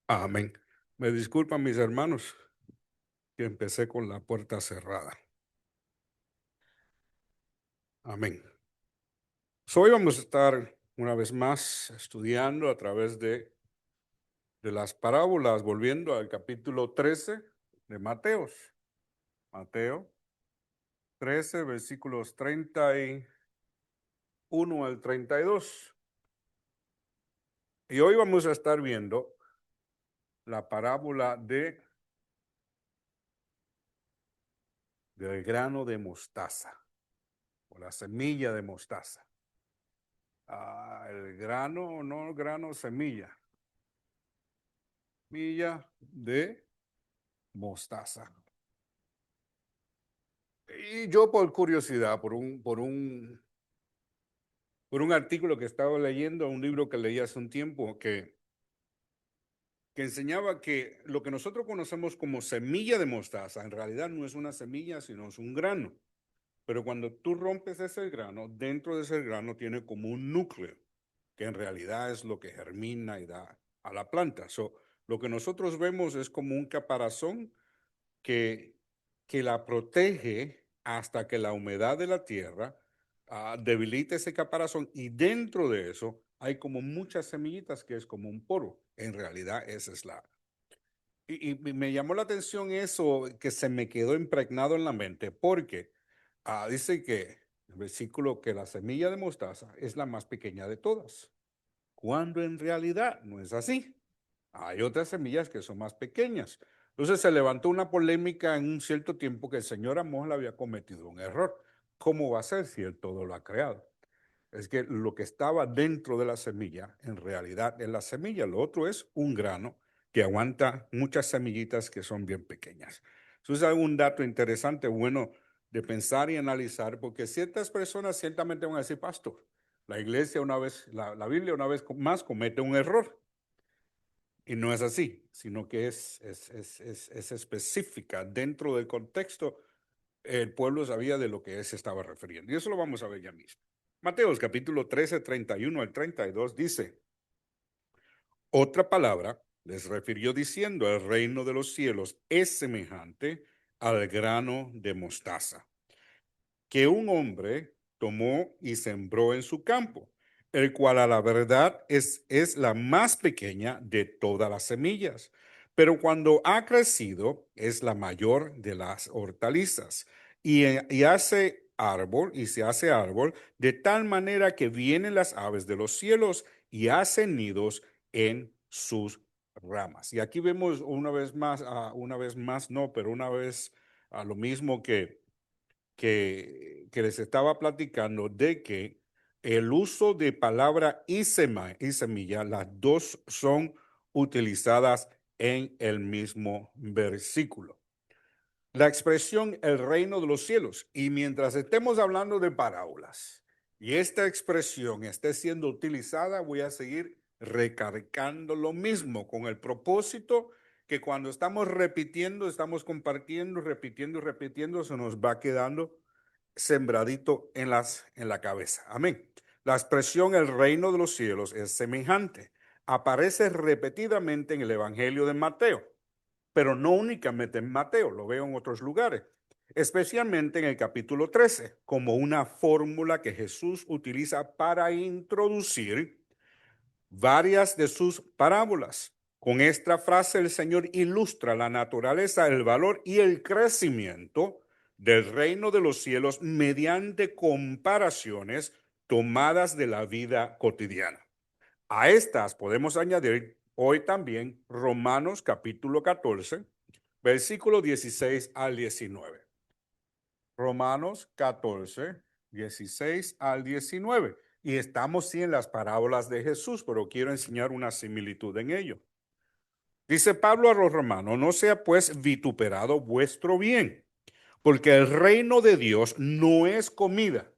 Amén. Me disculpan mis hermanos que empecé con la puerta cerrada. Amén. Hoy vamos a estar una vez más estudiando a través de las parábolas, volviendo al capítulo 13 de Mateos. Mateo 13, versículos 31 al 32. Y hoy vamos a estar viendo la parábola del grano de mostaza o la semilla de mostaza. El grano, no grano, semilla. Semilla de mostaza. Y yo por curiosidad, por un artículo que estaba leyendo, un libro que leí hace un tiempo, que enseñaba que lo que nosotros conocemos como semilla de mostaza, en realidad no es una semilla, sino es un grano. Pero cuando tú rompes ese grano, dentro de ese grano tiene como un núcleo, que en realidad es lo que germina y da a la planta. Lo que nosotros vemos es como un caparazón que, que la protege hasta que la humedad de la tierra debilite ese caparazón, y dentro de eso hay como muchas semillitas que es como un poro. En realidad esa es la... Y me llamó la atención eso que se me quedó impregnado en la mente, porque dice que el versículo que la semilla de mostaza es la más pequeña de todas, cuando en realidad no es así. Hay otras semillas que son más pequeñas. Entonces se levantó una polémica en un cierto tiempo que el señor Amós le había cometido un error. ¿Cómo va a ser si él todo lo ha creado? Es que lo que estaba dentro de la semilla, en realidad es la semilla. Lo otro es un grano que aguanta muchas semillitas que son bien pequeñas. Eso es un dato interesante, bueno, de pensar y analizar, porque ciertas personas ciertamente van a decir, pastor, la iglesia una vez, la Biblia una vez más comete un error. Y no es así, sino que es específica. Dentro del contexto, el pueblo sabía de lo que él se estaba refiriendo. Y eso lo vamos a ver ya mismo. Mateos capítulo 13, 31 al 32 dice, otra palabra les refirió diciendo, el reino de los cielos es semejante al grano de mostaza que un hombre tomó y sembró en su campo, el cual a la verdad es la más pequeña de todas las semillas, pero cuando ha crecido es la mayor de las hortalizas y hace árbol y se hace árbol de tal manera que vienen las aves de los cielos y hacen nidos en sus ramas. Y aquí vemos una vez más no, pero una vez a lo mismo que les estaba platicando de que el uso de palabra y semilla, las dos son utilizadas en el mismo versículo. La expresión el reino de los cielos, y mientras estemos hablando de parábolas y esta expresión esté siendo utilizada, voy a seguir recargando lo mismo con el propósito que cuando estamos repitiendo, estamos compartiendo, repitiendo y repitiendo, se nos va quedando sembradito en la cabeza. Amén. La expresión el reino de los cielos es semejante. Aparece repetidamente en el Evangelio de Mateo, pero no únicamente en Mateo, lo veo en otros lugares, especialmente en el capítulo 13, como una fórmula que Jesús utiliza para introducir varias de sus parábolas. Con esta frase el Señor ilustra la naturaleza, el valor y el crecimiento del reino de los cielos mediante comparaciones tomadas de la vida cotidiana. A estas podemos añadir hoy también Romanos capítulo 14, versículo 16 al 19. Romanos 14, 16 al 19. Y estamos sí en las parábolas de Jesús, pero quiero enseñar una similitud en ello. Dice Pablo a los romanos, no sea pues vituperado vuestro bien, porque el reino de Dios no es comida.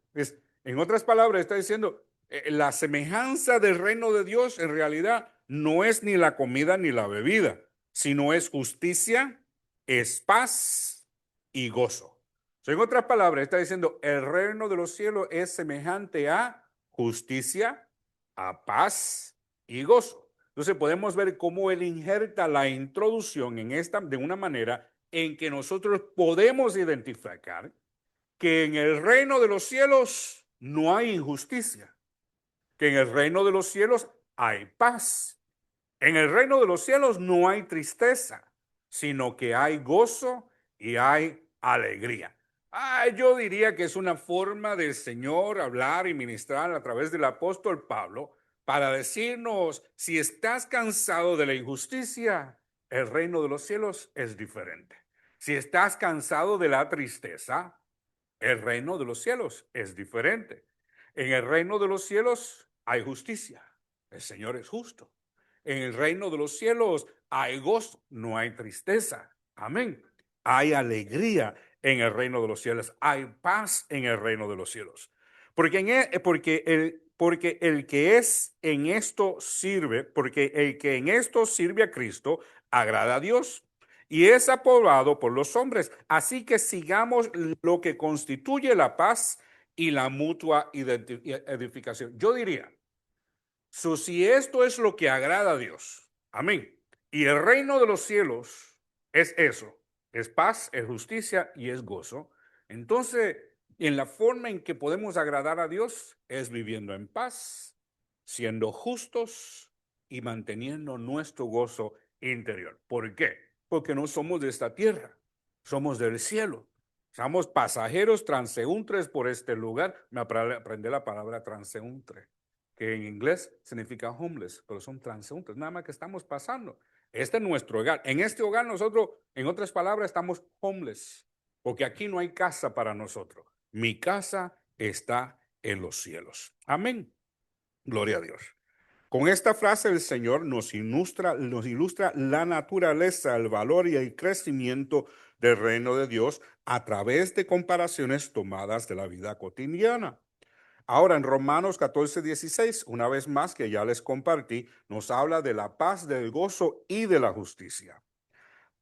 En otras palabras, está diciendo, la semejanza del reino de Dios en realidad no es ni la comida ni la bebida, sino es justicia, es paz y gozo. En otras palabras, está diciendo, el reino de los cielos es semejante a justicia, a paz y gozo. Entonces podemos ver cómo él injerta la introducción en esta de una manera en que nosotros podemos identificar que en el reino de los cielos no hay injusticia, que en el reino de los cielos hay paz. En el reino de los cielos no hay tristeza, sino que hay gozo y hay alegría. Yo diría que es una forma del Señor hablar y ministrar a través del apóstol Pablo para decirnos, si estás cansado de la injusticia, el reino de los cielos es diferente. Si estás cansado de la tristeza, el reino de los cielos es diferente. En el reino de los cielos hay justicia. El Señor es justo. En el reino de los cielos hay gozo, no hay tristeza. Amén. Hay alegría en el reino de los cielos. Hay paz en el reino de los cielos. Porque el que es en esto sirve, porque el que en esto sirve a Cristo agrada a Dios y es aprobado por los hombres. Así que sigamos lo que constituye la paz y la mutua edificación. Yo diría, si esto es lo que agrada a Dios, amén, y el reino de los cielos es eso, es paz, es justicia y es gozo, entonces en la forma en que podemos agradar a Dios es viviendo en paz, siendo justos y manteniendo nuestro gozo interior. ¿Por qué? Porque no somos de esta tierra, somos del cielo. Somos pasajeros transeúntes por este lugar. Me aprendí la palabra transeúnte, que en inglés significa homeless, pero son transeúntes, nada más que estamos pasando. Este es nuestro hogar. En este hogar nosotros, en otras palabras, estamos homeless, porque aquí no hay casa para nosotros. Mi casa está en los cielos. Amén. Gloria a Dios. Con esta frase el Señor nos ilustra la naturaleza, el valor y el crecimiento del reino de Dios a través de comparaciones tomadas de la vida cotidiana. Ahora en Romanos 14:16, una vez más que ya les compartí, nos habla de la paz, del gozo y de la justicia.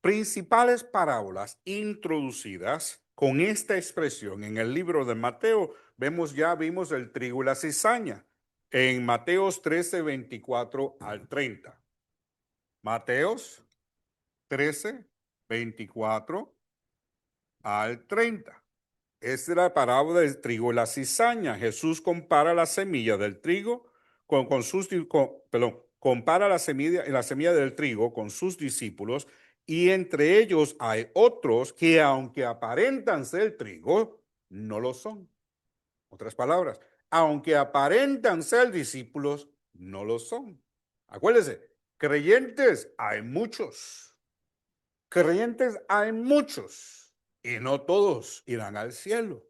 Principales parábolas introducidas con esta expresión en el libro de Mateo, vimos el trigo y la cizaña en Mateos 13:24 al 30. Mateos 13:24 al 30. Esta es la parábola del trigo y la cizaña. Jesús compara la semilla del trigo compara la semilla del trigo con sus discípulos, y entre ellos hay otros que, aunque aparentan ser trigo, no lo son. Otras palabras, aunque aparentan ser discípulos, no lo son. Acuérdense, creyentes hay muchos. Creyentes hay muchos y no todos irán al cielo,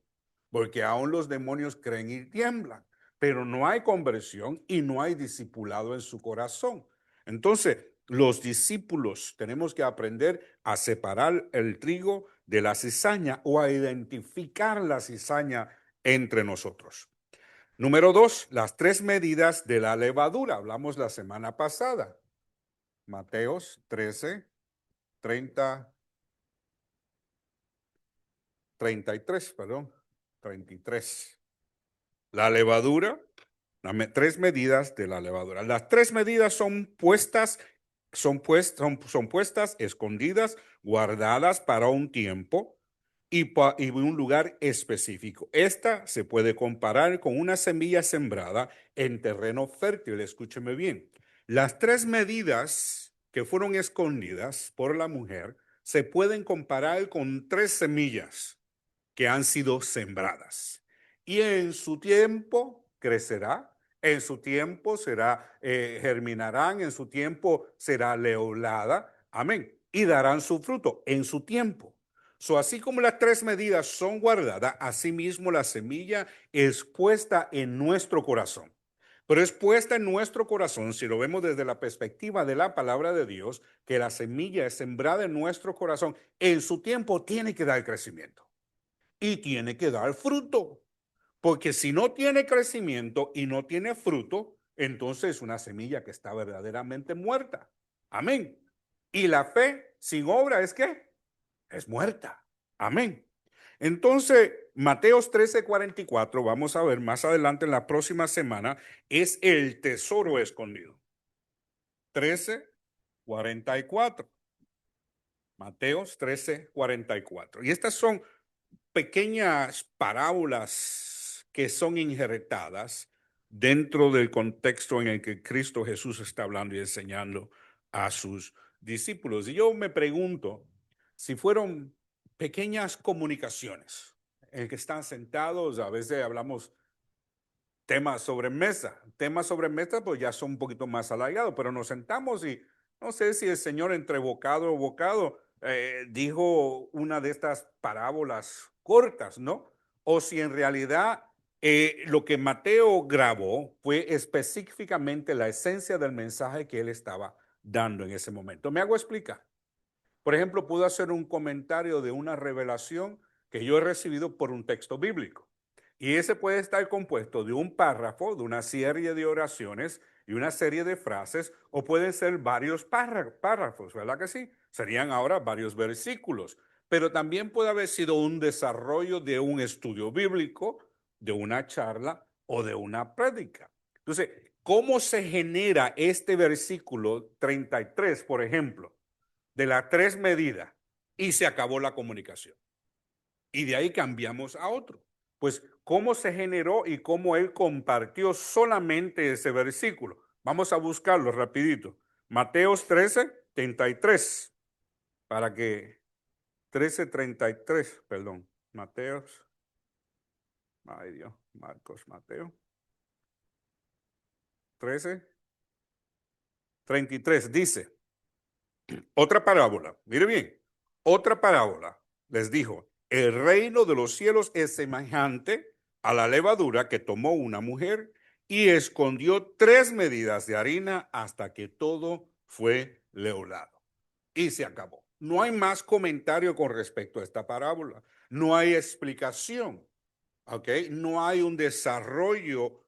porque aún los demonios creen y tiemblan, pero no hay conversión y no hay discipulado en su corazón. Entonces, los discípulos tenemos que aprender a separar el trigo de la cizaña o a identificar la cizaña entre nosotros. Número 2, las 3 medidas de la levadura. Hablamos la semana pasada. Mateos 13:30. 33, perdón, 33. La levadura, 3 medidas de la levadura. Las 3 medidas son puestas, son puestas, escondidas, guardadas para un tiempo y un lugar específico. Esta se puede comparar con una semilla sembrada en terreno fértil. Escúcheme bien. Las 3 medidas que fueron escondidas por la mujer se pueden comparar con 3 semillas que han sido sembradas. Y en su tiempo crecerá, en su tiempo germinarán, en su tiempo será leolada, amén, y darán su fruto en su tiempo. Así como las 3 medidas son guardadas, asimismo la semilla es puesta en nuestro corazón. Pero es puesta en nuestro corazón, si lo vemos desde la perspectiva de la palabra de Dios, que la semilla es sembrada en nuestro corazón, en su tiempo tiene que dar crecimiento y tiene que dar fruto. Porque si no tiene crecimiento y no tiene fruto, entonces es una semilla que está verdaderamente muerta. Amén. Y la fe sin obra es ¿qué? Es muerta. Amén. Entonces, Mateos 13:44, vamos a ver más adelante en la próxima semana, es el tesoro escondido. 13:44. Mateos 13:44. Y estas son pequeñas parábolas que son injertadas dentro del contexto en el que Cristo Jesús está hablando y enseñando a sus discípulos. Y yo me pregunto si fueron pequeñas comunicaciones en el que están sentados, a veces hablamos temas sobre mesa. Temas sobre mesa pues ya son un poquito más alargados, pero nos sentamos y no sé si el Señor entre bocado o bocado dijo una de estas parábolas cortas, ¿no? O si en realidad lo que Mateo grabó fue específicamente la esencia del mensaje que él estaba dando en ese momento. ¿Me hago explicar? Por ejemplo, puedo hacer un comentario de una revelación que yo he recibido por un texto bíblico. Y ese puede estar compuesto de un párrafo, de una serie de oraciones y una serie de frases, o pueden ser varios párrafos, ¿verdad que sí? Serían ahora varios versículos. Pero también puede haber sido un desarrollo de un estudio bíblico, de una charla o de una prédica. Entonces, ¿cómo se genera este versículo 33, por ejemplo? De las tres medidas y se acabó la comunicación. Y de ahí cambiamos a otro. Pues, ¿cómo se generó y cómo él compartió solamente ese versículo? Vamos a buscarlo rapidito. Mateos 13:33, para que 13:33, perdón. Mateos, ay Dios, Marcos, Mateo 13:33 dice, otra parábola, mire bien, otra parábola les dijo, el reino de los cielos es semejante a la levadura que tomó una mujer y escondió 3 medidas de harina hasta que todo fue leudado. Y se acabó. No hay más comentario con respecto a esta parábola. No hay explicación. ¿Ok? No hay un desarrollo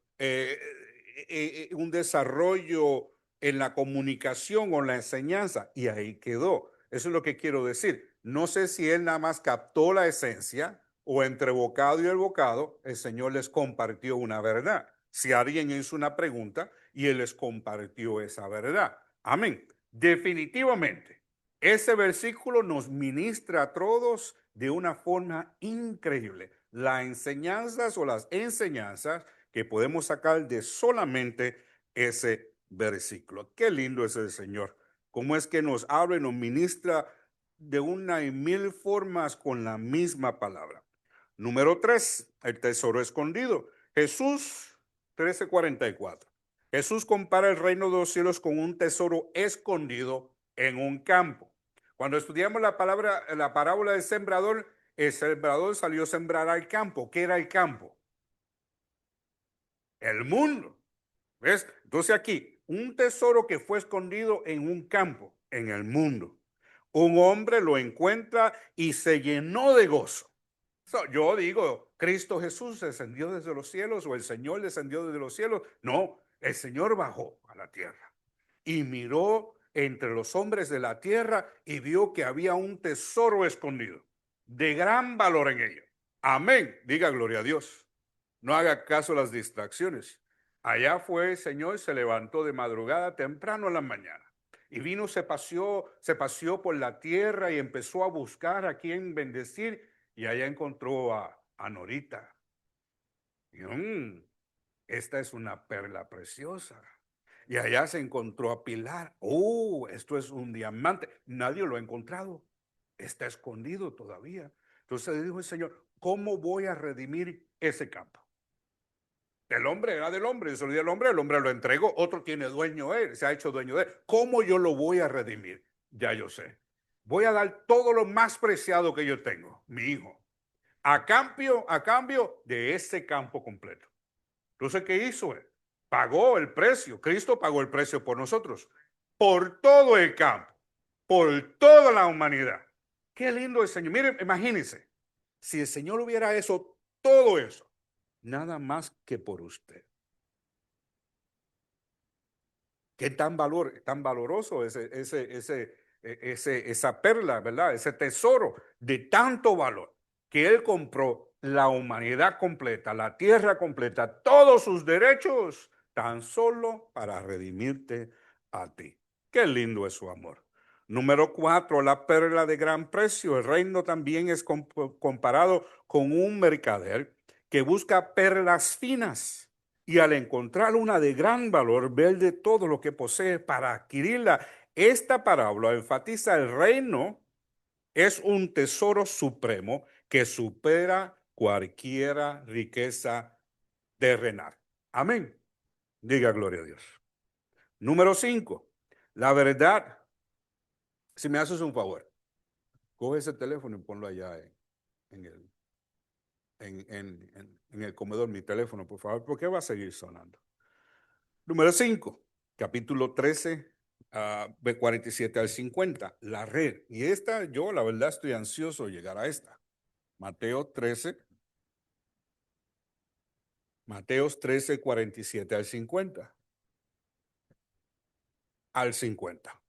en la comunicación o en la enseñanza, y ahí quedó. Eso es lo que quiero decir. No sé si él nada más captó la esencia o entre bocado y el bocado, el Señor les compartió una verdad. Si alguien hizo una pregunta y él les compartió esa verdad. Amén. Definitivamente, ese versículo nos ministra a todos de una forma increíble. Las enseñanzas o las enseñanzas que podemos sacar de solamente ese versículo. Qué lindo es el Señor. Cómo es que nos habla y nos ministra de una y mil formas con la misma palabra. Número 3, el tesoro escondido. Jesús 13:44. Jesús compara el reino de los cielos con un tesoro escondido en un campo. Cuando estudiamos la parábola del sembrador, el sembrador salió a sembrar al campo. ¿Qué era el campo? El mundo. ¿Ves? Entonces aquí, un tesoro que fue escondido en un campo, en el mundo. Un hombre lo encuentra y se llenó de gozo. Yo digo, Cristo Jesús descendió desde los cielos o el Señor descendió desde los cielos. No, el Señor bajó a la tierra y miró entre los hombres de la tierra y vio que había un tesoro escondido de gran valor en ello. Amén. Diga gloria a Dios. No haga caso a las distracciones. Allá fue el Señor, se levantó de madrugada temprano en la mañana y vino, se paseó por la tierra y empezó a buscar a quien bendecir y allá encontró a Norita. Y, esta es una perla preciosa. Y allá se encontró a Pilar. Oh, esto es un diamante. Nadie lo ha encontrado. Está escondido todavía. Entonces le dijo el Señor, ¿cómo voy a redimir ese campo? El hombre era del hombre, se lo dio al hombre, el hombre lo entregó, otro tiene dueño él, se ha hecho dueño de él. ¿Cómo yo lo voy a redimir? Ya yo sé. Voy a dar todo lo más preciado que yo tengo, mi hijo, a cambio de ese campo completo. Entonces, ¿qué hizo él? Pagó el precio. Cristo pagó el precio por nosotros, por todo el campo, por toda la humanidad. Qué lindo el Señor. Miren, imagínense, si el Señor hubiera hecho todo eso, nada más que por usted. Qué tan valoroso esa perla, ¿verdad? Ese tesoro de tanto valor que él compró la humanidad completa, la tierra completa, todos sus derechos, tan solo para redimirte a ti. Qué lindo es su amor. Número 4, la perla de gran precio. El reino también es comparado con un mercader que busca perlas finas y al encontrar una de gran valor, vende todo lo que posee para adquirirla. Esta parábola enfatiza el reino es un tesoro supremo que supera cualquiera riqueza terrenal. Amén. Diga gloria a Dios. Número 5, la verdad. Si me haces un favor, coge ese teléfono y ponlo allá en el, en el comedor, mi teléfono, por favor, porque va a seguir sonando. Número 5, capítulo 13, de 47 al 50, la red. Y esta, yo la verdad estoy ansioso de llegar a esta. Mateos 13, 47 al 50. Al 50.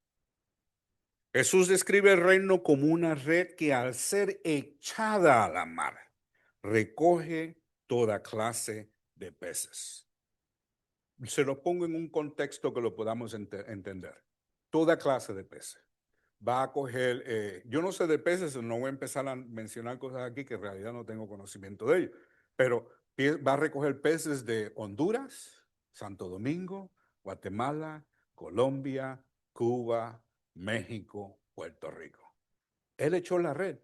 Jesús describe el reino como una red que al ser echada a la mar, recoge toda clase de peces. Se lo pongo en un contexto que lo podamos entender. Toda clase de peces. Va a coger, yo no sé de peces, no voy a empezar a mencionar cosas aquí que en realidad no tengo conocimiento de ello, pero va a recoger peces de Honduras, Santo Domingo, Guatemala, Colombia, Cuba, México, Puerto Rico. Él echó la red.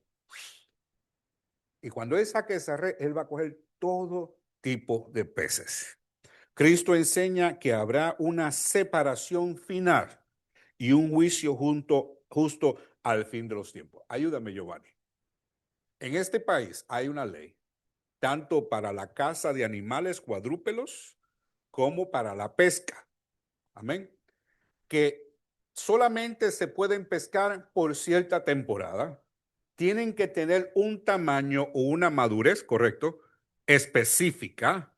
Y cuando él saque esa red, él va a coger todo tipo de peces. Cristo enseña que habrá una separación final y un juicio justo al fin de los tiempos. Ayúdame, Giovanni. En este país hay una ley, tanto para la caza de animales cuadrúpedos como para la pesca. Amén. Que solamente se pueden pescar por cierta temporada. Tienen que tener un tamaño o una madurez, correcto, específica.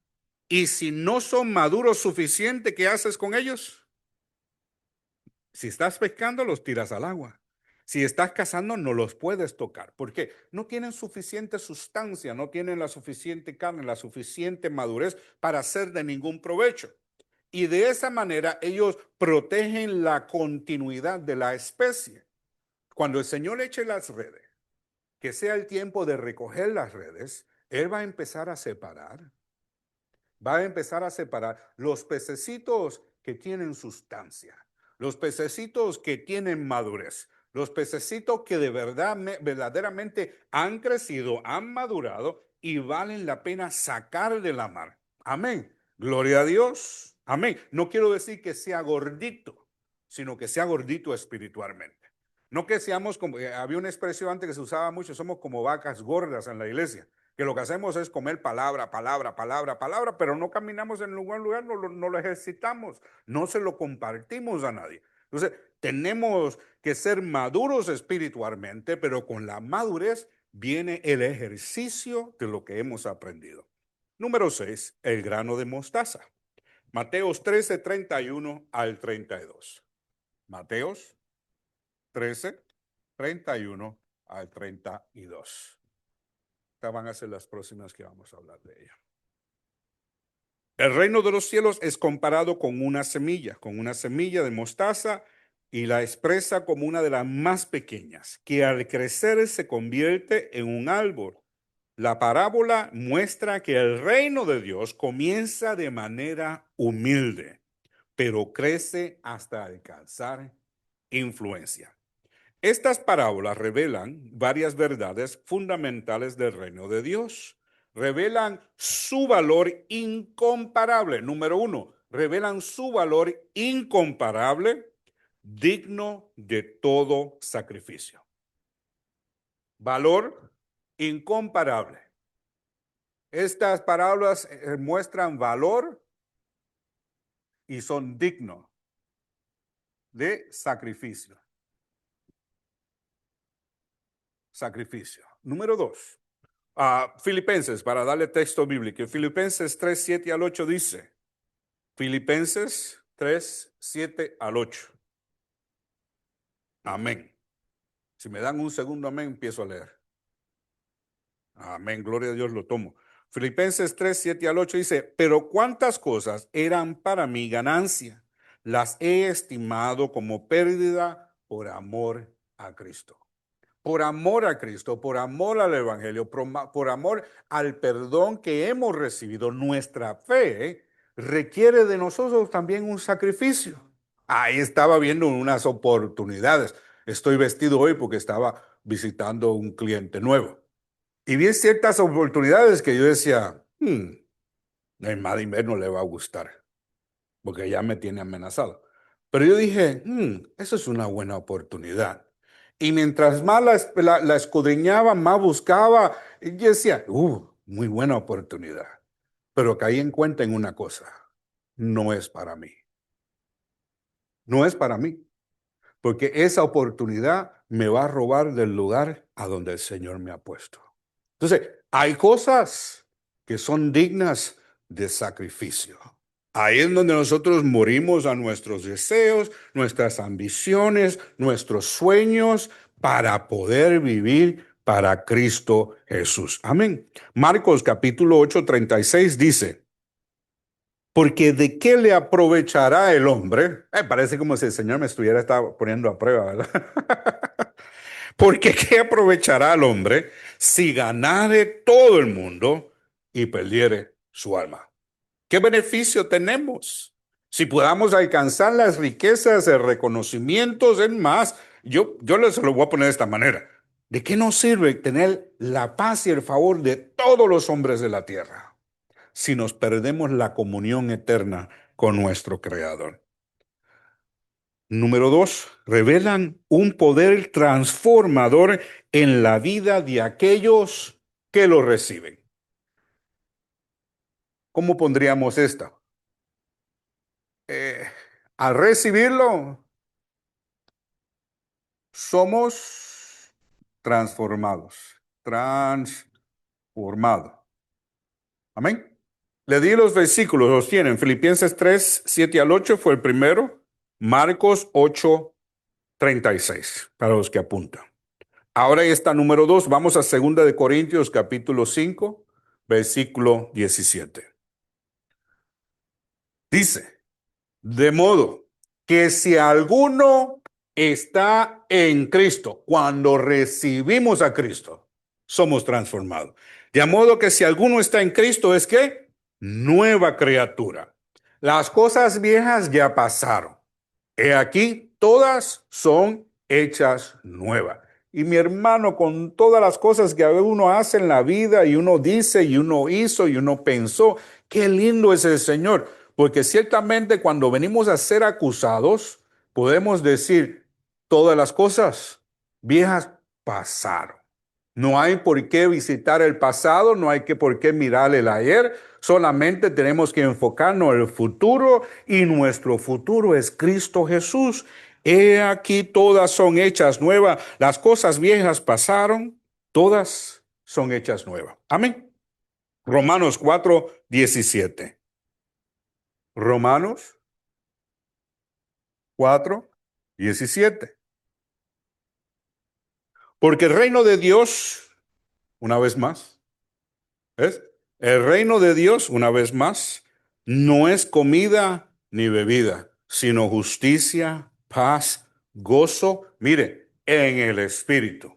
Y si no son maduros suficiente, ¿qué haces con ellos? Si estás pescando, los tiras al agua. Si estás cazando, no los puedes tocar. ¿Por qué? No tienen suficiente sustancia, no tienen la suficiente carne, la suficiente madurez para ser de ningún provecho. Y de esa manera ellos protegen la continuidad de la especie. Cuando el Señor eche las redes, que sea el tiempo de recoger las redes, Él va a empezar a separar. Va a empezar a separar los pececitos que tienen sustancia, los pececitos que tienen madurez, los pececitos que de verdad, verdaderamente han crecido, han madurado y valen la pena sacar de la mar. Amén. Gloria a Dios. Amén. No quiero decir que sea gordito, sino que sea gordito espiritualmente. No que seamos como, había una expresión antes que se usaba mucho, somos como vacas gordas en la iglesia, que lo que hacemos es comer palabra, palabra, palabra, palabra, pero no caminamos en ningún lugar, no lo ejercitamos, no se lo compartimos a nadie. Entonces, tenemos que ser maduros espiritualmente, pero con la madurez viene el ejercicio de lo que hemos aprendido. Número 6, el grano de mostaza. Mateos 13, 31 al 32. Mateos 13, 31 al 32. Estas van a ser las próximas que vamos a hablar de ella. El reino de los cielos es comparado con una semilla de mostaza, y la expresa como una de las más pequeñas, que al crecer se convierte en un árbol. La parábola muestra que el reino de Dios comienza de manera humilde, pero crece hasta alcanzar influencia. Estas parábolas revelan varias verdades fundamentales del reino de Dios. Revelan su valor incomparable. Número 1, revelan su valor incomparable, digno de todo sacrificio. Valor incomparable. Estas parábolas muestran valor y son dignos de sacrificio. Sacrificio. Número 2. Filipenses, para darle texto bíblico. Filipenses 3, 7 al 8 dice. Filipenses 3, 7 al 8. Amén. Si me dan un segundo amén, empiezo a leer. Amén, gloria a Dios, lo tomo. Filipenses 3, 7 al 8 dice, pero cuántas cosas eran para mí ganancia. las he estimado como pérdida por amor a Cristo. Por amor a Cristo, por amor al Evangelio, por amor al perdón que hemos recibido, nuestra fe requiere de nosotros también un sacrificio. Ahí estaba viendo unas oportunidades. Estoy vestido hoy porque estaba visitando un cliente nuevo. Y vi ciertas oportunidades que yo decía, el Madimer no le va a gustar, porque ya me tiene amenazado. Pero yo dije, eso es una buena oportunidad. Y mientras más la escudriñaba, más buscaba, y yo decía, muy buena oportunidad. Pero caí en cuenta en una cosa, no es para mí, no es para mí, porque esa oportunidad me va a robar del lugar a donde el Señor me ha puesto. Entonces, hay cosas que son dignas de sacrificio. Ahí es donde nosotros morimos a nuestros deseos, nuestras ambiciones, nuestros sueños para poder vivir para Cristo Jesús. Amén. Marcos capítulo 8:36 dice, porque de qué le aprovechará el hombre. Parece como si el Señor me estuviera poniendo a prueba, ¿verdad? Porque qué aprovechará el hombre si ganare todo el mundo y perdiere su alma. ¿Qué beneficio tenemos? Si podamos alcanzar las riquezas, el reconocimiento, es más, yo les lo voy a poner de esta manera. ¿De qué nos sirve tener la paz y el favor de todos los hombres de la tierra si nos perdemos la comunión eterna con nuestro Creador? Número dos, revelan un poder transformador en la vida de aquellos que lo reciben. ¿Cómo pondríamos esta? Eh, Al recibirlo, somos transformados. Transformado. Amén. Le di los versículos, los tienen. Filipenses 3:7 al 8 fue el primero. Marcos 8:36, para los que apuntan. Ahora está número 2. Vamos a 2 Corintios capítulo 5, versículo 17. Dice, de modo que si alguno está en Cristo, cuando recibimos a Cristo, somos transformados. De modo que si alguno está en Cristo, ¿es qué? Nueva criatura. Las cosas viejas ya pasaron. He aquí, todas son hechas nuevas. Y mi hermano, con todas las cosas que uno hace en la vida y uno dice y uno hizo y uno pensó, qué lindo es el Señor. Porque ciertamente cuando venimos a ser acusados, podemos decir, todas las cosas viejas pasaron. No hay por qué visitar el pasado, no hay por qué mirar el ayer, solamente tenemos que enfocarnos en el futuro y nuestro futuro es Cristo Jesús. He aquí todas son hechas nuevas, las cosas viejas pasaron, todas son hechas nuevas. Amén. Romanos 4:17. Romanos 4:17. Porque el reino de Dios, una vez más, ¿es? El reino de Dios, una vez más, no es comida ni bebida, sino justicia, paz, gozo, mire, en el espíritu.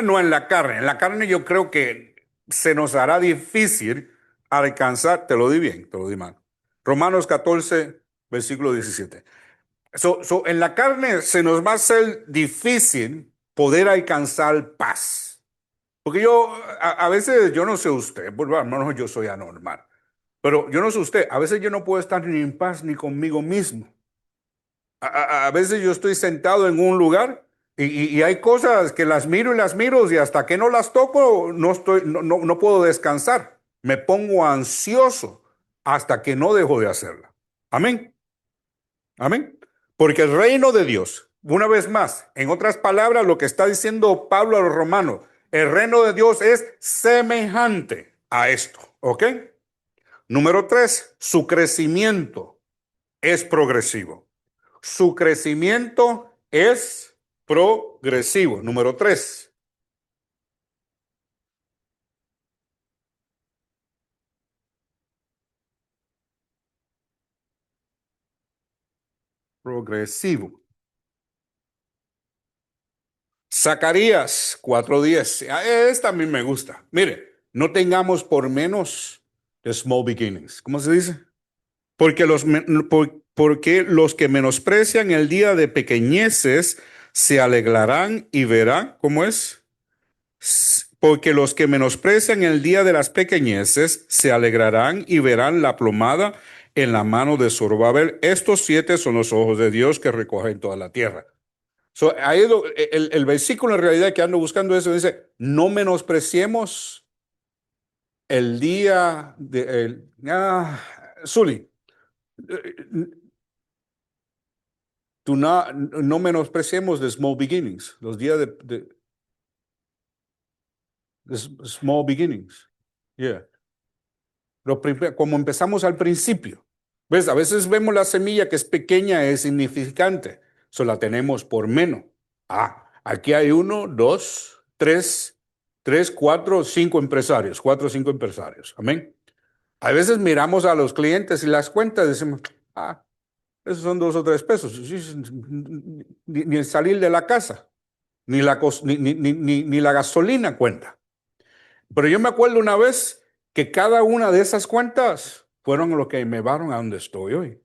No en la carne. En la carne yo creo que se nos hará difícil alcanzar, te lo di bien, te lo di mal. Romanos 14, versículo 17. En la carne se nos va a hacer difícil poder alcanzar paz. Porque a veces, yo no sé usted, bueno, al menos yo soy anormal, pero yo no sé usted, a veces yo no puedo estar ni en paz ni conmigo mismo. A veces yo estoy sentado en un lugar y hay cosas que las miro y hasta que no las toco no puedo descansar. Me pongo ansioso hasta que no dejo de hacerla. Amén. Amén. Porque el reino de Dios, una vez más, en otras palabras, lo que está diciendo Pablo a los romanos, el reino de Dios es semejante a esto. ¿Ok? Número 3, su crecimiento es progresivo. Su crecimiento es progresivo. Número 3. progresivo. Zacarías 4:10. Esta a mí me gusta. Mire, no tengamos por menos the small beginnings. ¿Cómo se dice? Porque los que menosprecian el día de pequeñeces se alegrarán y verán, ¿cómo es? Porque los que menosprecian el día de las pequeñeces se alegrarán y verán la plomada en la mano de Zorobabel. Estos 7 son los ojos de Dios que recogen toda la tierra. Ahí el versículo en realidad que ando buscando eso dice, no menospreciemos el día de... Zuli, no menospreciemos the small beginnings, los días de small beginnings. Yeah. Como empezamos al principio. ¿Ves? A veces vemos la semilla que es pequeña, es insignificante. La tenemos por menos. Aquí hay 1, 2, 3, 4, 5 empresarios. 4 o 5 empresarios. Amén. A veces miramos a los clientes y las cuentas y decimos, esos son 2 o 3 pesos. Ni el salir de la casa, ni la gasolina cuenta. Pero yo me acuerdo una vez que cada una de esas cuentas fueron lo que me llevaron a donde estoy hoy.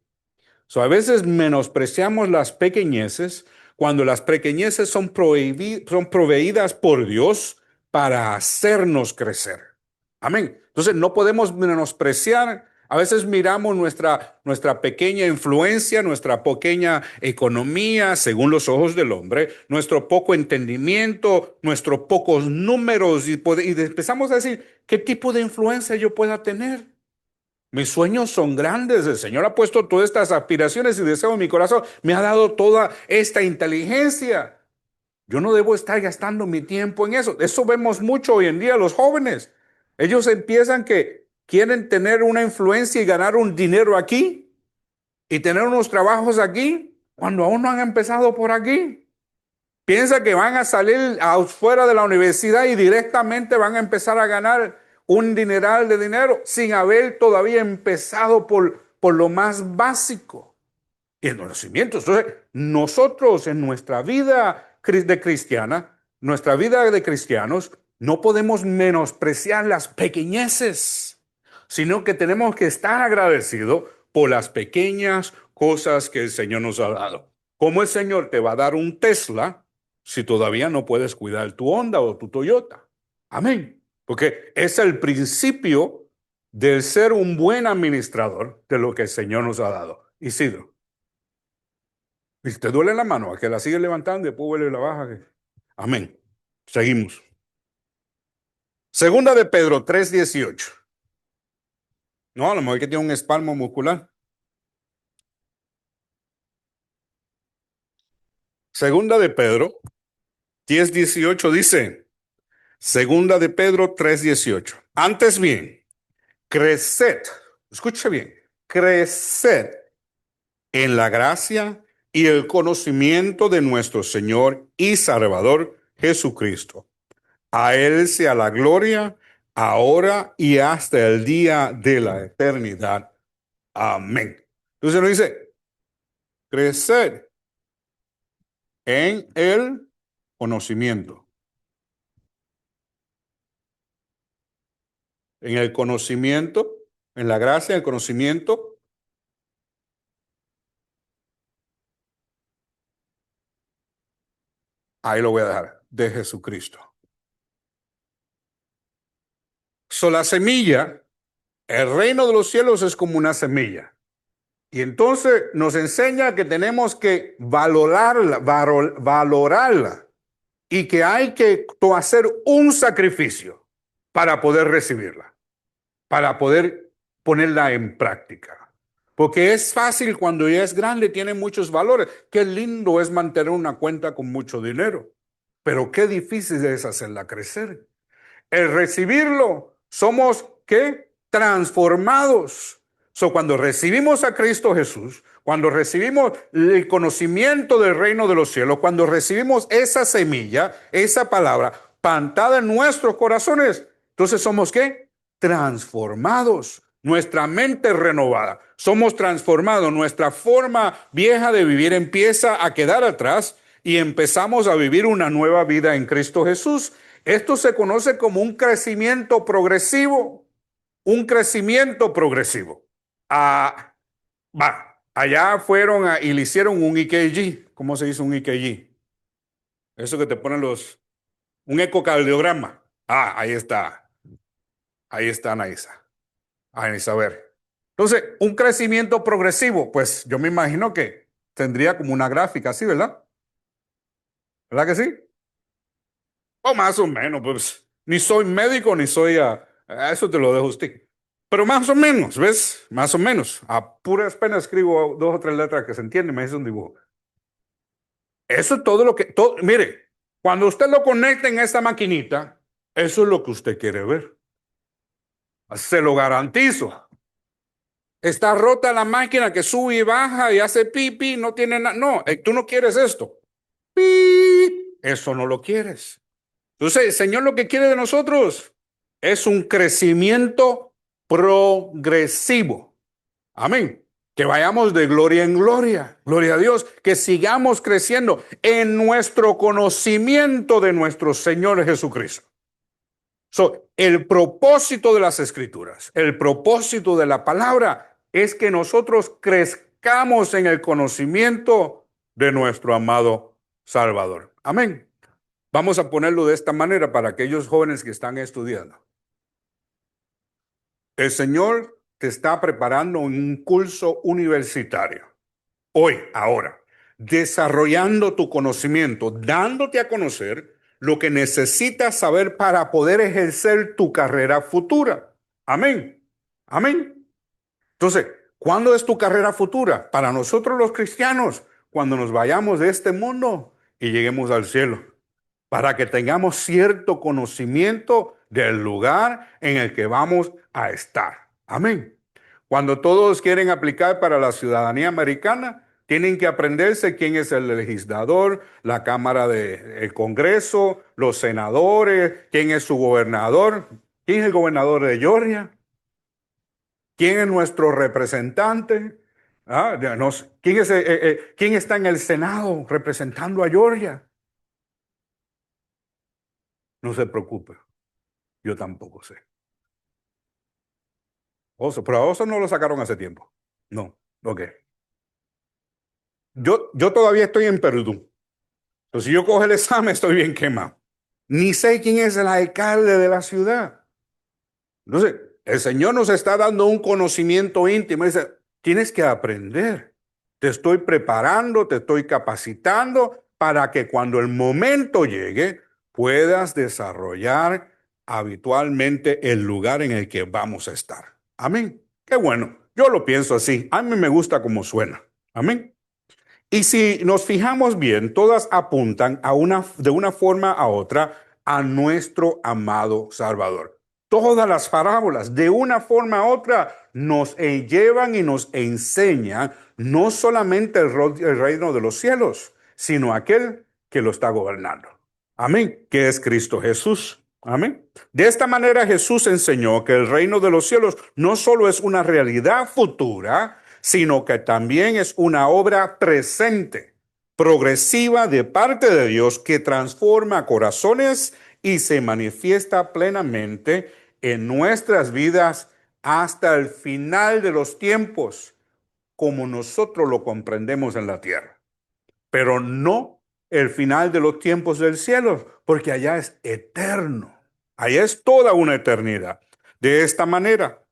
A veces menospreciamos las pequeñeces cuando las pequeñeces son proveídas por Dios para hacernos crecer. Amén. Entonces no podemos menospreciar. A veces miramos nuestra pequeña influencia, nuestra pequeña economía, según los ojos del hombre, nuestro poco entendimiento, nuestros pocos números, y empezamos a decir, ¿qué tipo de influencia yo pueda tener? Mis sueños son grandes. El Señor ha puesto todas estas aspiraciones y deseos en mi corazón. Me ha dado toda esta inteligencia. Yo no debo estar gastando mi tiempo en eso. Eso vemos mucho hoy en día los jóvenes. Ellos empiezan que quieren tener una influencia y ganar un dinero aquí y tener unos trabajos aquí cuando aún no han empezado por aquí. Piensa que van a salir afuera de la universidad y directamente van a empezar a ganar un dineral de dinero sin haber todavía empezado por lo más básico. Y el conocimiento. Entonces, nosotros en nuestra vida de cristiana, nuestra vida de cristianos, no podemos menospreciar las pequeñeces, sino que tenemos que estar agradecidos por las pequeñas cosas que el Señor nos ha dado. ¿Cómo el Señor te va a dar un Tesla si todavía no puedes cuidar tu Honda o tu Toyota? Amén. Porque es el principio del ser un buen administrador de lo que el Señor nos ha dado. Isidro. Y si te duele la mano, a que la sigues levantando y después vuelve y la baja. Amén. Seguimos. Segunda de Pedro 3:18. No, a lo mejor que tiene un espasmo muscular. Segunda de Pedro 10:18 dice, Segunda de Pedro 3:18. Antes bien, creced, escuche bien, creced en la gracia y el conocimiento de nuestro Señor y Salvador Jesucristo. A Él sea la gloria, ahora y hasta el día de la eternidad. Amén. Entonces nos dice, crecer en el conocimiento. En el conocimiento, en la gracia, el conocimiento. Ahí lo voy a dejar, de Jesucristo. La semilla, el reino de los cielos es como una semilla. Y entonces nos enseña que tenemos que valorarla y que hay que hacer un sacrificio para poder recibirla, para poder ponerla en práctica. Porque es fácil cuando ya es grande, tiene muchos valores. Qué lindo es mantener una cuenta con mucho dinero, pero qué difícil es hacerla crecer. El recibirlo, somos, ¿qué? Transformados. Cuando recibimos a Cristo Jesús, cuando recibimos el conocimiento del reino de los cielos, cuando recibimos esa semilla, esa palabra, plantada en nuestros corazones, entonces somos, ¿qué? Transformados. Nuestra mente es renovada. Somos transformados. Nuestra forma vieja de vivir empieza a quedar atrás y empezamos a vivir una nueva vida en Cristo Jesús. Esto se conoce como un crecimiento progresivo. Un crecimiento progresivo. Allá fueron y le hicieron un EKG. ¿Cómo se hizo un EKG? Eso que te ponen un ecocardiograma. Ahí está. Ahí está Anaísa. Anaísa, a ver. Entonces, un crecimiento progresivo, pues yo me imagino que tendría como una gráfica así, ¿verdad? ¿Verdad que sí? O más o menos, pues ni soy médico ni soy a eso te lo dejo a usted. Pero más o menos, ¿ves? Más o menos. A puras penas escribo 2 o 3 letras que se entienden, me hizo un dibujo. Eso es todo lo que, mire, cuando usted lo conecta en esta maquinita, eso es lo que usted quiere ver. Se lo garantizo. Está rota la máquina que sube y baja y hace pipi, no tiene nada. No, tú no quieres esto. Pi, eso no lo quieres. Entonces, el Señor lo que quiere de nosotros es un crecimiento progresivo. Amén. Que vayamos de gloria en gloria. Gloria a Dios. Que sigamos creciendo en nuestro conocimiento de nuestro Señor Jesucristo. El propósito de las Escrituras, el propósito de la palabra es que nosotros crezcamos en el conocimiento de nuestro amado Salvador. Amén. Vamos a ponerlo de esta manera para aquellos jóvenes que están estudiando. El Señor te está preparando en un curso universitario. Hoy, ahora, desarrollando tu conocimiento, dándote a conocer lo que necesitas saber para poder ejercer tu carrera futura. Amén. Amén. Entonces, ¿cuándo es tu carrera futura? Para nosotros los cristianos, cuando nos vayamos de este mundo y lleguemos al cielo, para que tengamos cierto conocimiento del lugar en el que vamos a estar. Amén. Cuando todos quieren aplicar para la ciudadanía americana, tienen que aprenderse quién es el legislador, la Cámara del Congreso, los senadores, quién es su gobernador, quién es el gobernador de Georgia, quién es nuestro representante, quién está en el Senado representando a Georgia. No se preocupe, yo tampoco sé. Pero a Oso no lo sacaron hace tiempo. No, ok. Yo todavía estoy en Perú. Entonces, si yo cojo el examen, estoy bien quemado. Ni sé quién es el alcalde de la ciudad. Entonces, el Señor nos está dando un conocimiento íntimo. Dice, tienes que aprender. Te estoy preparando, te estoy capacitando para que cuando el momento llegue, puedas desarrollar habitualmente el lugar en el que vamos a estar. Amén. Qué bueno. Yo lo pienso así. A mí me gusta cómo suena. Amén. Y si nos fijamos bien, todas apuntan de una forma a otra a nuestro amado Salvador. Todas las parábolas, de una forma a otra, nos llevan y nos enseñan no solamente el reino de los cielos, sino aquel que lo está gobernando. Amén, que es Cristo Jesús. Amén. De esta manera Jesús enseñó que el reino de los cielos no solo es una realidad futura, sino que también es una obra presente, progresiva de parte de Dios que transforma corazones y se manifiesta plenamente en nuestras vidas hasta el final de los tiempos, como nosotros lo comprendemos en la tierra. Pero no el final de los tiempos del cielo, porque allá es eterno. Allá es toda una eternidad. De esta manera,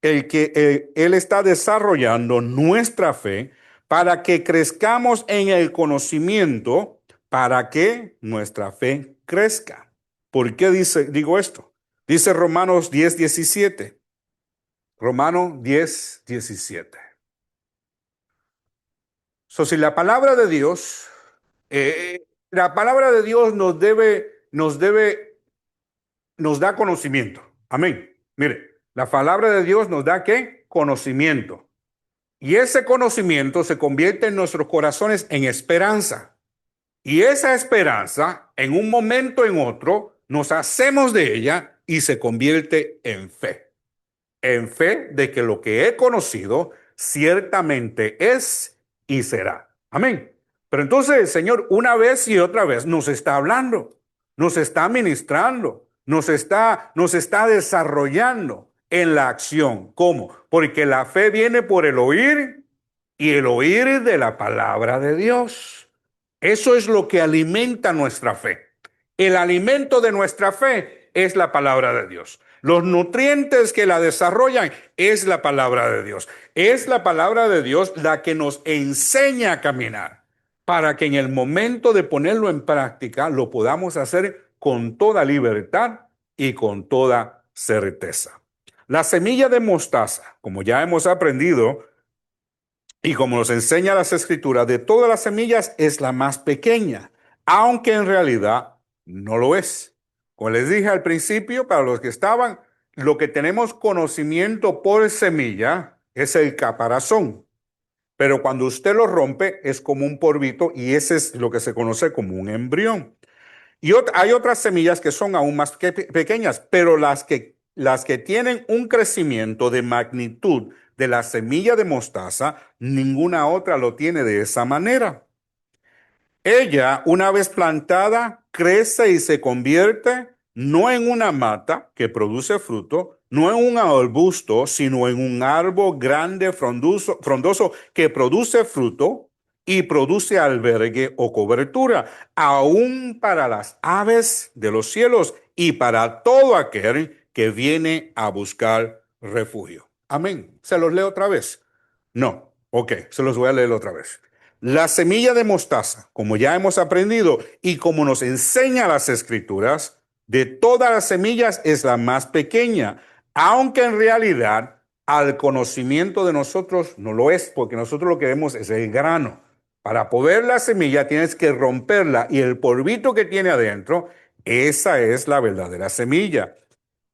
Él está desarrollando nuestra fe para que crezcamos en el conocimiento, para que nuestra fe crezca. ¿Por qué digo esto? Dice Romanos 10:17. Romanos 10:17. Si la palabra de Dios nos da conocimiento. Amén. Mire, la palabra de Dios nos da ¿qué? Conocimiento. Y ese conocimiento se convierte en nuestros corazones en esperanza. Y esa esperanza, en un momento en otro, nos hacemos de ella y se convierte en fe. en fe de que lo que he conocido ciertamente es y será. Amén. Pero entonces el Señor una vez y otra vez nos está hablando, nos está ministrando, nos está desarrollando en la acción. ¿Cómo? Porque la fe viene por el oír y el oír de la palabra de Dios. Eso es lo que alimenta nuestra fe. El alimento de nuestra fe es la palabra de Dios. Los nutrientes que la desarrollan es la palabra de Dios. Es la palabra de Dios la que nos enseña a caminar para que en el momento de ponerlo en práctica lo podamos hacer con toda libertad y con toda certeza. La semilla de mostaza, como ya hemos aprendido, y como nos enseña las escrituras, de todas las semillas es la más pequeña, aunque en realidad no lo es. Como les dije al principio, para los que estaban, lo que tenemos conocimiento por semilla es el caparazón. Pero cuando usted lo rompe es como un polvito y ese es lo que se conoce como un embrión. Y hay otras semillas que son aún más pequeñas, pero las que tienen un crecimiento de magnitud de la semilla de mostaza, ninguna otra lo tiene de esa manera. Ella, una vez plantada, crece y se convierte no en una mata que produce fruto, no en un arbusto, sino en un árbol grande, frondoso que produce fruto y produce albergue o cobertura, aún para las aves de los cielos y para todo aquel que viene a buscar refugio. Amén. ¿Se los leo otra vez? No. Ok, se los voy a leer otra vez. La semilla de mostaza, como ya hemos aprendido y como nos enseña las escrituras, de todas las semillas es la más pequeña, aunque en realidad al conocimiento de nosotros no lo es, porque nosotros lo que vemos es el grano. Para poder la semilla tienes que romperla y el polvito que tiene adentro, esa es la verdadera semilla.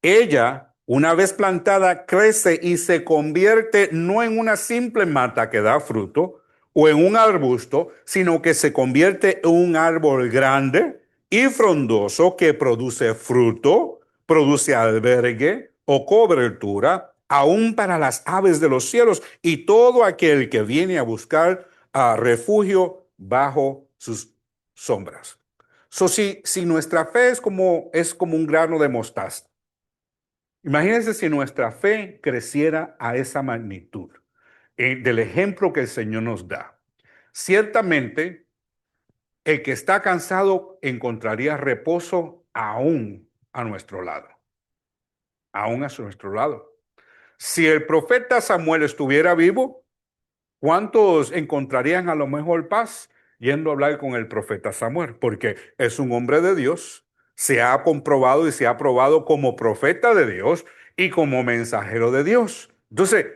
Ella, una vez plantada, crece y se convierte no en una simple mata que da fruto o en un arbusto, sino que se convierte en un árbol grande y frondoso que produce fruto, produce albergue o cobertura, aún para las aves de los cielos y todo aquel que viene a buscar refugio bajo sus sombras. Si nuestra fe es como un grano de mostaza, imagínense si nuestra fe creciera a esa magnitud, del ejemplo que el Señor nos da. Ciertamente, el que está cansado encontraría reposo aún a nuestro lado, aún a nuestro lado. Si el profeta Samuel estuviera vivo, ¿cuántos encontrarían a lo mejor paz yendo a hablar con el profeta Samuel? Porque es un hombre de Dios, se ha comprobado y se ha probado como profeta de Dios y como mensajero de Dios. Entonces,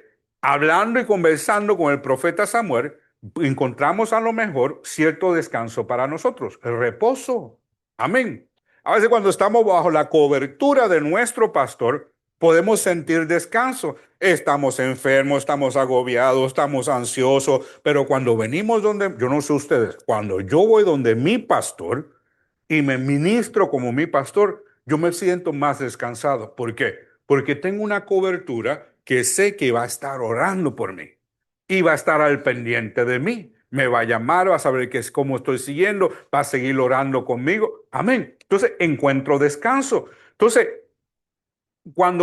hablando y conversando con el profeta Samuel, encontramos a lo mejor cierto descanso para nosotros, el reposo. Amén. A veces cuando estamos bajo la cobertura de nuestro pastor, podemos sentir descanso. Estamos enfermos, estamos agobiados, estamos ansiosos, pero cuando venimos donde, yo no sé ustedes, cuando yo voy donde mi pastor y me ministro como mi pastor, yo me siento más descansado. ¿Por qué? Porque tengo una cobertura que sé que va a estar orando por mí y va a estar al pendiente de mí. Me va a llamar, va a saber que es cómo estoy siguiendo, va a seguir orando conmigo. Amén. Entonces encuentro descanso. Entonces,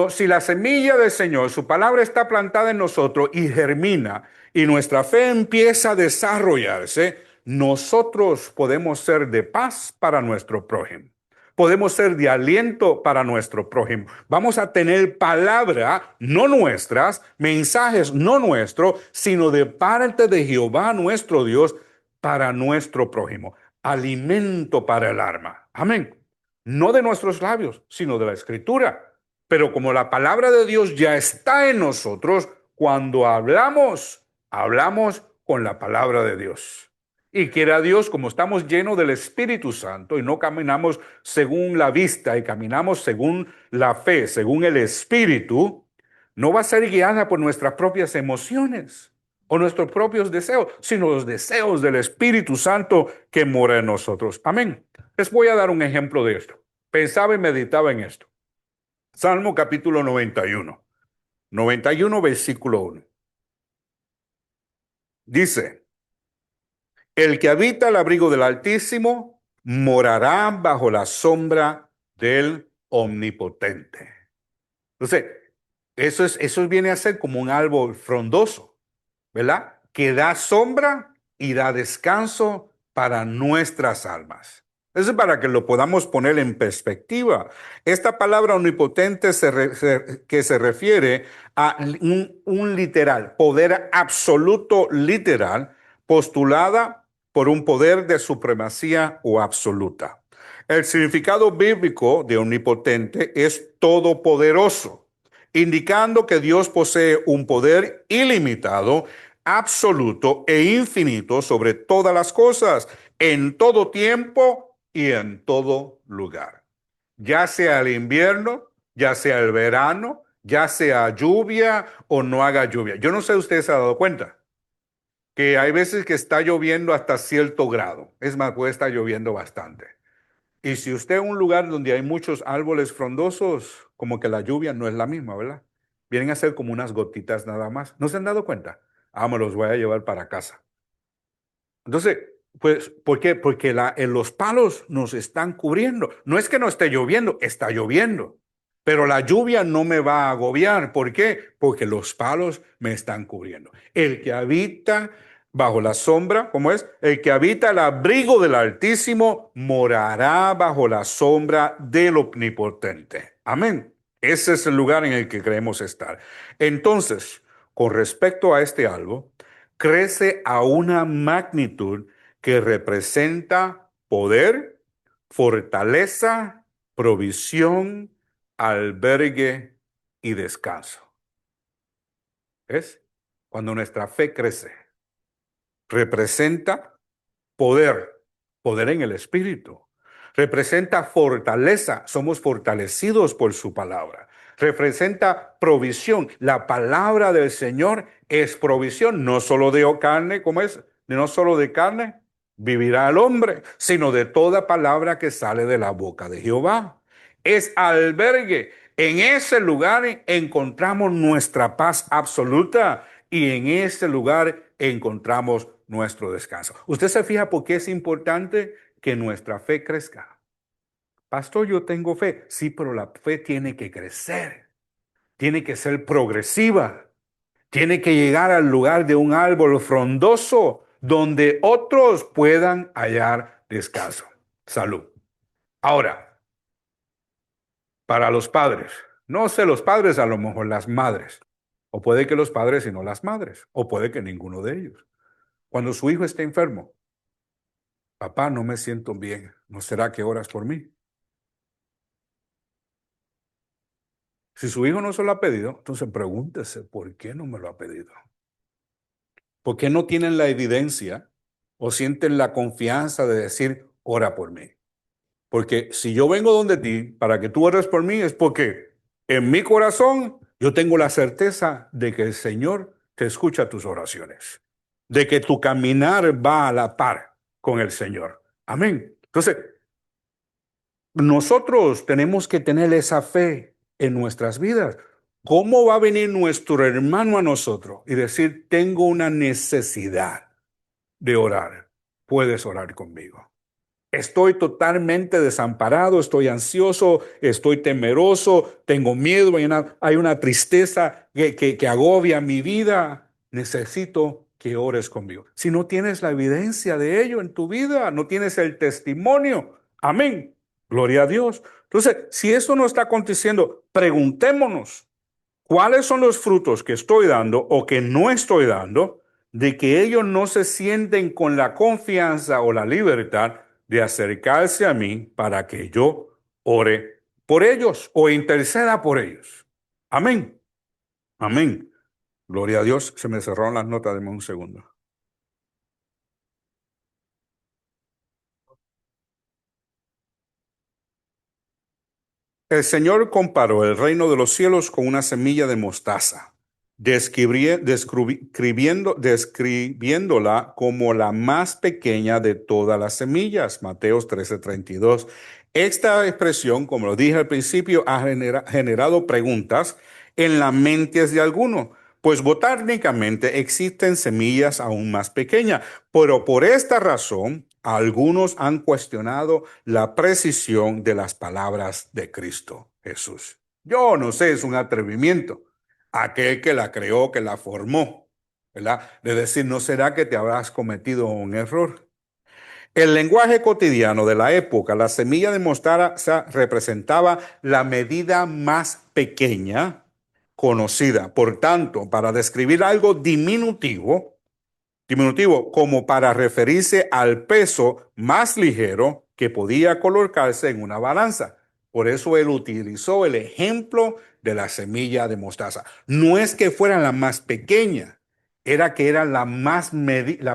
si la semilla del Señor, su palabra está plantada en nosotros y germina y nuestra fe empieza a desarrollarse, nosotros podemos ser de paz para nuestro prójimo. Podemos ser de aliento para nuestro prójimo. Vamos a tener palabra no nuestras, mensajes no nuestros, sino de parte de Jehová nuestro Dios para nuestro prójimo. Alimento para el alma. Amén. No de nuestros labios, sino de la Escritura. Pero como la palabra de Dios ya está en nosotros, cuando hablamos con la palabra de Dios. Y quiera Dios, como estamos llenos del Espíritu Santo y no caminamos según la vista y caminamos según la fe, según el Espíritu, no va a ser guiada por nuestras propias emociones o nuestros propios deseos, sino los deseos del Espíritu Santo que mora en nosotros. Amén. Les voy a dar un ejemplo de esto. Pensaba y meditaba en esto. Salmo capítulo 91. 91, versículo 1. Dice, el que habita el abrigo del Altísimo morará bajo la sombra del Omnipotente. Entonces, eso viene a ser como un árbol frondoso, ¿verdad? Que da sombra y da descanso para nuestras almas. Eso es para que lo podamos poner en perspectiva. Esta palabra omnipotente que se refiere a un literal, poder absoluto literal, postulada por un poder de supremacía o absoluta. El significado bíblico de omnipotente es todopoderoso, indicando que Dios posee un poder ilimitado, absoluto e infinito sobre todas las cosas, en todo tiempo y en todo lugar. Ya sea el invierno, ya sea el verano, ya sea lluvia o no haga lluvia. Yo no sé si usted se ha dado cuenta que hay veces que está lloviendo hasta cierto grado. Es más, puede estar lloviendo bastante. Y si usted en un lugar donde hay muchos árboles frondosos, como que la lluvia no es la misma, ¿verdad? Vienen a ser como unas gotitas nada más. ¿No se han dado cuenta? Ah, me los voy a llevar para casa. Entonces, pues, ¿por qué? Porque los palos nos están cubriendo. No es que no esté lloviendo, está lloviendo. Pero la lluvia no me va a agobiar. ¿Por qué? Porque los palos me están cubriendo. El que habita bajo la sombra, ¿cómo es? El que habita el abrigo del Altísimo morará bajo la sombra del Omnipotente. Amén. Ese es el lugar en el que queremos estar. Entonces, con respecto a este algo, crece a una magnitud que representa poder, fortaleza, provisión, albergue y descanso. ¿Es? Cuando nuestra fe crece, representa poder, poder en el espíritu. Representa fortaleza, somos fortalecidos por su palabra. Representa provisión. La palabra del Señor es provisión, no solo de carne, ¿cómo es? No solo de carne vivirá el hombre, sino de toda palabra que sale de la boca de Jehová. Es albergue. En ese lugar encontramos nuestra paz absoluta y en ese lugar encontramos nuestro descanso. ¿Usted se fija por qué es importante que nuestra fe crezca? Pastor, yo tengo fe. Sí, pero la fe tiene que crecer, tiene que ser progresiva, tiene que llegar al lugar de un árbol frondoso donde otros puedan hallar descanso. Salud. Ahora, para los padres, no sé los padres, a lo mejor las madres, o puede que los padres y no las madres, o puede que ninguno de ellos. Cuando su hijo esté enfermo, papá, no me siento bien, ¿no será que oras por mí? Si su hijo no se lo ha pedido, entonces pregúntese, ¿por qué no me lo ha pedido? ¿Por qué no tienen la evidencia o sienten la confianza de decir, ora por mí? Porque si yo vengo donde ti para que tú ores por mí, es porque en mi corazón yo tengo la certeza de que el Señor te escucha tus oraciones, de que tu caminar va a la par con el Señor. Amén. Entonces, nosotros tenemos que tener esa fe en nuestras vidas. ¿Cómo va a venir nuestro hermano a nosotros y decir, tengo una necesidad de orar? Puedes orar conmigo. Estoy totalmente desamparado, estoy ansioso, estoy temeroso, tengo miedo, hay una tristeza que agobia mi vida. Necesito que ores conmigo. Si no tienes la evidencia de ello en tu vida, no tienes el testimonio, amén, gloria a Dios. Entonces, si eso no está aconteciendo, preguntémonos, ¿cuáles son los frutos que estoy dando o que no estoy dando de que ellos no se sienten con la confianza o la libertad de acercarse a mí para que yo ore por ellos o interceda por ellos? Amén. Amén. Gloria a Dios. Se me cerraron las notas. Deme un segundo. El Señor comparó el reino de los cielos con una semilla de mostaza, describiéndola como la más pequeña de todas las semillas. Mateos 13:32. Esta expresión, como lo dije al principio, ha generado preguntas en las mentes de algunos. Pues botánicamente existen semillas aún más pequeñas, pero por esta razón algunos han cuestionado la precisión de las palabras de Cristo Jesús. Yo no sé, es un atrevimiento. Aquel que la creó, que la formó, ¿verdad? De decir, ¿no será que te habrás cometido un error? El lenguaje cotidiano de la época, la semilla de mostaza representaba la medida más pequeña conocida. Por tanto, para describir algo diminutivo como para referirse al peso más ligero que podía colocarse en una balanza. Por eso él utilizó el ejemplo de la semilla de mostaza. No es que fuera la más pequeña, era que era la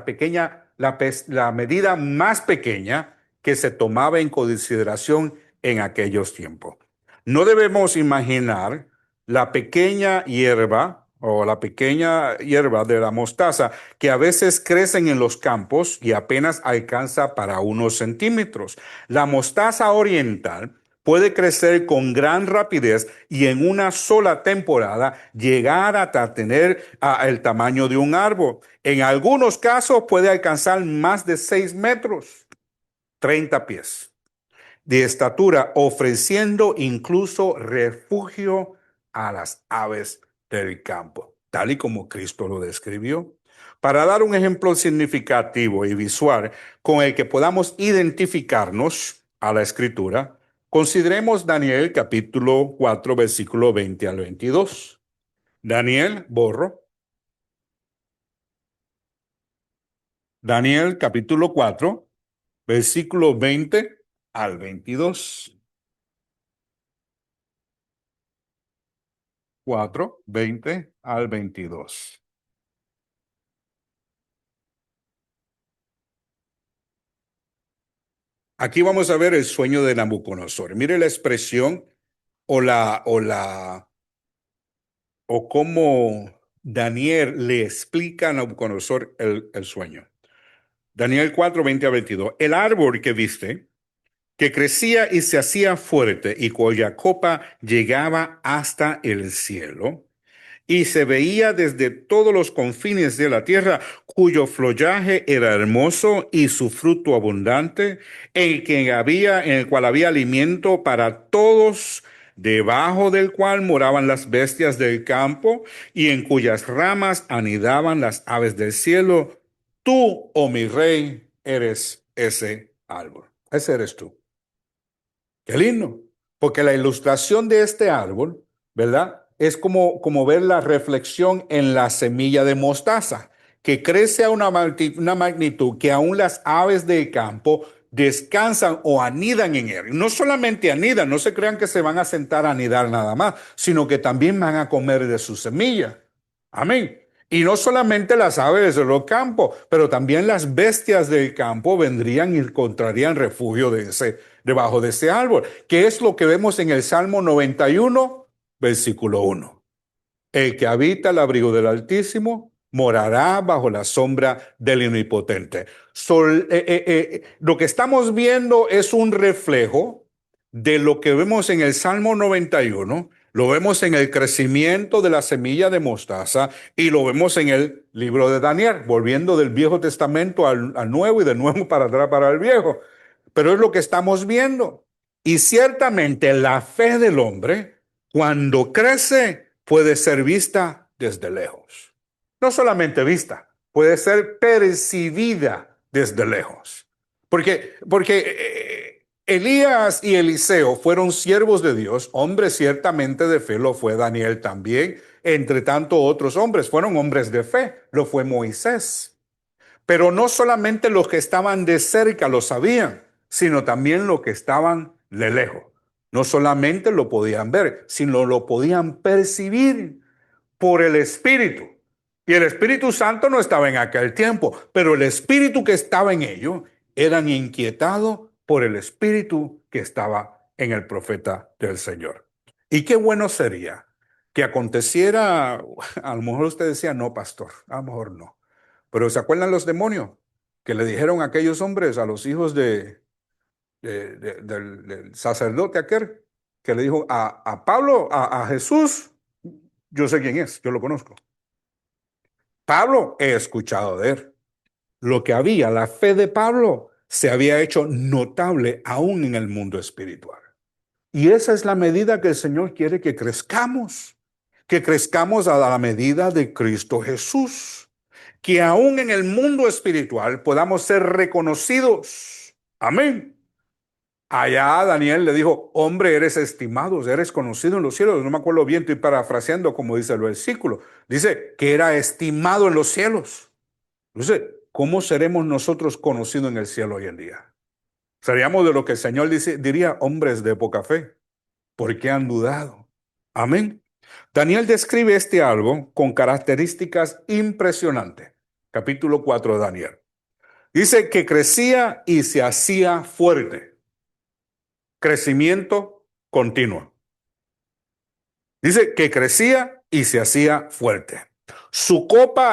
pequeña, la medida más pequeña que se tomaba en consideración en aquellos tiempos. No debemos imaginar la pequeña hierba o la pequeña hierba de la mostaza que a veces crecen en los campos y apenas alcanza para unos centímetros. La mostaza oriental puede crecer con gran rapidez y en una sola temporada llegar hasta tener el tamaño de un árbol. En algunos casos puede alcanzar más de 6 metros, 30 pies de estatura, ofreciendo incluso refugio a las aves del campo, tal y como Cristo lo describió. Para dar un ejemplo significativo y visual con el que podamos identificarnos a la escritura, consideremos Daniel capítulo 4, versículo 20 al 22. Daniel, borro. Daniel capítulo 4, versículo 20 al 22. 4, 20 al 22. Aquí vamos a ver el sueño de Nabucodonosor. Mire la expresión o cómo Daniel le explica a Nabucodonosor el sueño. Daniel 4, 20 a 22. El árbol que viste, que crecía y se hacía fuerte y cuya copa llegaba hasta el cielo, y se veía desde todos los confines de la tierra, cuyo follaje era hermoso y su fruto abundante, en el cual había alimento para todos, debajo del cual moraban las bestias del campo, y en cuyas ramas anidaban las aves del cielo. Tú, oh mi rey, eres ese árbol. Ese eres tú. Qué lindo, porque la ilustración de este árbol, ¿verdad? Es como ver la reflexión en la semilla de mostaza, que crece a una magnitud que aún las aves del campo descansan o anidan en él. No solamente anidan, no se crean que se van a sentar a anidar nada más, sino que también van a comer de su semilla. Amén. Y no solamente las aves de los campos, pero también las bestias del campo vendrían y encontrarían refugio debajo de ese árbol, que es lo que vemos en el Salmo 91, versículo 1. El que habita el abrigo del Altísimo morará bajo la sombra del Omnipotente. Lo que estamos viendo es un reflejo de lo que vemos en el Salmo 91, lo vemos en el crecimiento de la semilla de mostaza y lo vemos en el libro de Daniel, volviendo del Viejo Testamento al Nuevo y de nuevo para atrás para el Viejo. Pero es lo que estamos viendo. Y ciertamente la fe del hombre, cuando crece, puede ser vista desde lejos. No solamente vista, puede ser percibida desde lejos. Porque Elías y Eliseo fueron siervos de Dios, hombres ciertamente de fe, lo fue Daniel también, entre tanto otros hombres, fueron hombres de fe, lo fue Moisés. Pero no solamente los que estaban de cerca lo sabían, sino también los que estaban de lejos. No solamente lo podían ver, sino lo podían percibir por el Espíritu. Y el Espíritu Santo no estaba en aquel tiempo, pero el Espíritu que estaba en ellos eran inquietados por el Espíritu que estaba en el profeta del Señor. Y qué bueno sería que aconteciera, a lo mejor usted decía, no, pastor, a lo mejor no. Pero ¿se acuerdan los demonios que le dijeron a aquellos hombres, a los hijos del sacerdote aquel, que le dijo a Pablo, a Jesús, Yo sé quién es, yo lo conozco. Pablo, he escuchado de él. Lo que había, la fe de Pablo, se había hecho notable aún en el mundo espiritual. Y esa es la medida que el Señor quiere que crezcamos a la medida de Cristo Jesús, que aún en el mundo espiritual podamos ser reconocidos. Amén. Allá Daniel le dijo, hombre, eres estimado, eres conocido en los cielos. No me acuerdo bien, estoy parafraseando como dice el versículo. Dice que era estimado en los cielos. Entonces, ¿cómo seremos nosotros conocidos en el cielo hoy en día? Seríamos de lo que el Señor diría, hombres de poca fe. ¿Por qué han dudado? Amén. Daniel describe este algo con características impresionantes. Capítulo 4 de Daniel. Dice que crecía y se hacía fuerte. Crecimiento continuo. Dice que crecía y se hacía fuerte. Su copa